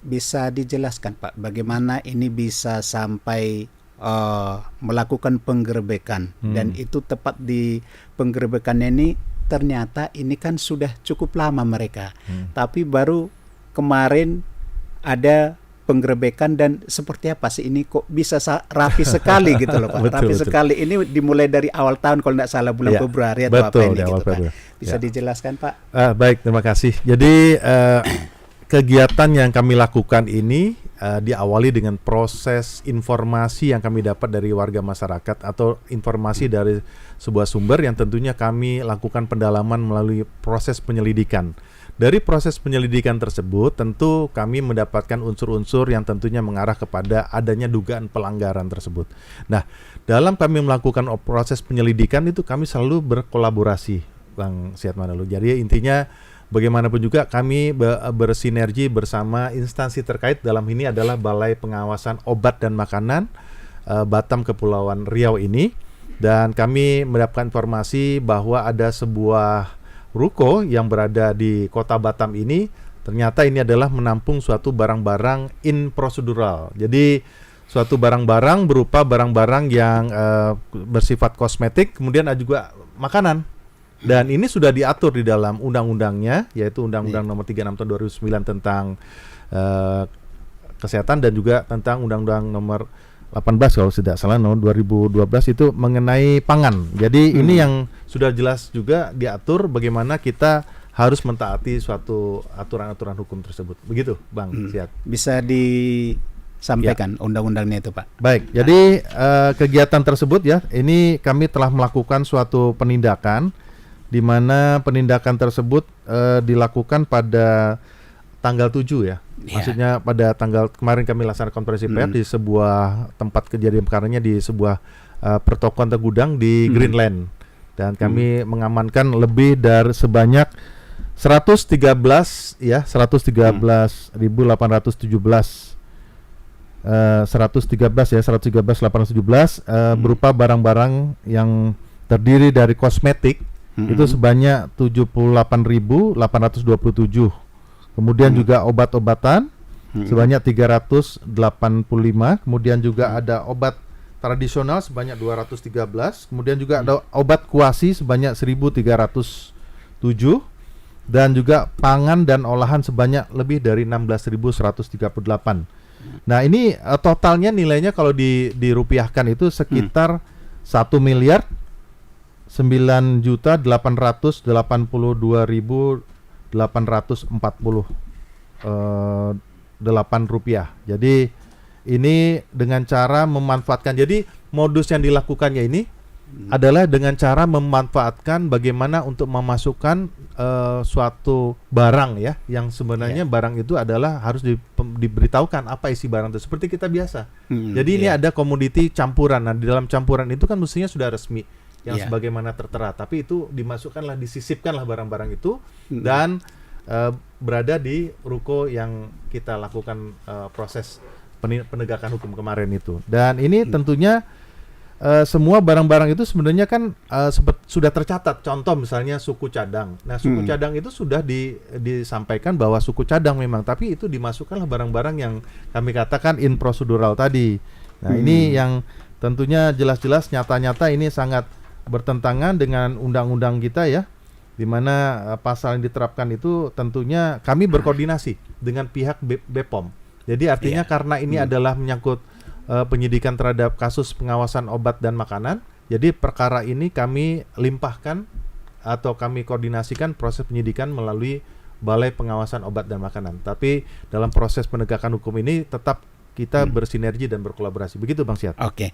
bisa dijelaskan Pak, bagaimana ini bisa sampai melakukan penggerebekan dan itu tepat di penggerebekannya ini ternyata ini kan sudah cukup lama mereka, tapi baru kemarin ada penggerebekan dan seperti apa sih ini kok bisa rapi sekali gitu loh Pak. Rapi sekali ini dimulai dari awal tahun kalau tidak salah bulan Februari atau apa ini gitu Pak. Bisa dijelaskan Pak? Baik, terima kasih. Jadi kegiatan yang kami lakukan ini diawali dengan proses informasi yang kami dapat dari warga masyarakat atau informasi dari sebuah sumber yang tentunya kami lakukan pendalaman melalui proses penyelidikan. Dari proses penyelidikan tersebut tentu kami mendapatkan unsur-unsur yang tentunya mengarah kepada adanya dugaan pelanggaran tersebut. Nah, dalam kami melakukan proses penyelidikan itu kami selalu berkolaborasi, Bang Siat Manulu. Jadi intinya bagaimanapun juga kami bersinergi bersama instansi terkait, dalam ini adalah Balai Pengawasan Obat dan Makanan Batam Kepulauan Riau ini, dan kami mendapatkan informasi bahwa ada sebuah ruko yang berada di kota Batam ini, ternyata ini adalah menampung suatu barang-barang improsedural. Jadi suatu barang-barang berupa barang-barang yang bersifat kosmetik, kemudian ada juga makanan. Dan ini sudah diatur di dalam undang-undangnya, yaitu Undang-Undang Nomor 36 Tahun 2009 tentang kesehatan, dan juga tentang Undang-Undang Nomor 18 kalau tidak salah nomor 2012 itu mengenai pangan. Jadi ini yang sudah jelas juga diatur bagaimana kita harus mentaati suatu aturan-aturan hukum tersebut. Begitu, Bang Siat. Bisa disampaikan undang-undangnya itu, Pak. Baik. Jadi kegiatan tersebut ya, ini kami telah melakukan suatu penindakan, di mana penindakan tersebut dilakukan pada tanggal 7 ya. Maksudnya pada tanggal kemarin kami laksanakan konferensi pers di sebuah tempat kejadian perkaranya, di sebuah pertokoan atau gudang di Greenland. Dan kami mengamankan lebih dari sebanyak 113 ya, 113.817 berupa barang-barang yang terdiri dari kosmetik itu sebanyak 78.827. Kemudian juga obat-obatan sebanyak 385. Kemudian juga ada obat tradisional sebanyak 213. Kemudian juga ada obat kuasi sebanyak 1.307. Dan juga pangan dan olahan sebanyak lebih dari 16.138. Nah ini totalnya nilainya kalau dirupiahkan itu sekitar 1.982.848 rupiah. Jadi ini dengan cara memanfaatkan. Jadi modus yang dilakukannya ini adalah dengan cara memanfaatkan bagaimana untuk memasukkan suatu barang ya, yang sebenarnya barang itu adalah harus diberitahukan apa isi barang itu, seperti kita biasa. Jadi ini ada komoditi campuran. Nah di dalam campuran itu kan mestinya sudah resmi yang sebagaimana tertera, tapi itu dimasukkanlah, disisipkanlah barang-barang itu dan berada di ruko yang kita lakukan proses penegakan hukum kemarin itu. Dan ini tentunya semua barang-barang itu sebenarnya kan sudah tercatat. Contoh misalnya suku cadang. Nah suku cadang itu sudah disampaikan bahwa suku cadang memang, tapi itu dimasukkanlah barang-barang yang kami katakan improsedural tadi. Nah ini yang tentunya jelas-jelas nyata-nyata ini sangat bertentangan dengan undang-undang kita ya, di mana pasal yang diterapkan itu tentunya kami berkoordinasi dengan pihak BPOM. Jadi artinya karena ini adalah menyangkut penyidikan terhadap kasus pengawasan obat dan makanan, jadi perkara ini kami limpahkan atau kami koordinasikan proses penyidikan melalui Balai Pengawasan Obat dan Makanan. Tapi dalam proses penegakan hukum ini tetap kita bersinergi dan berkolaborasi. Begitu Bang Siat. Oke.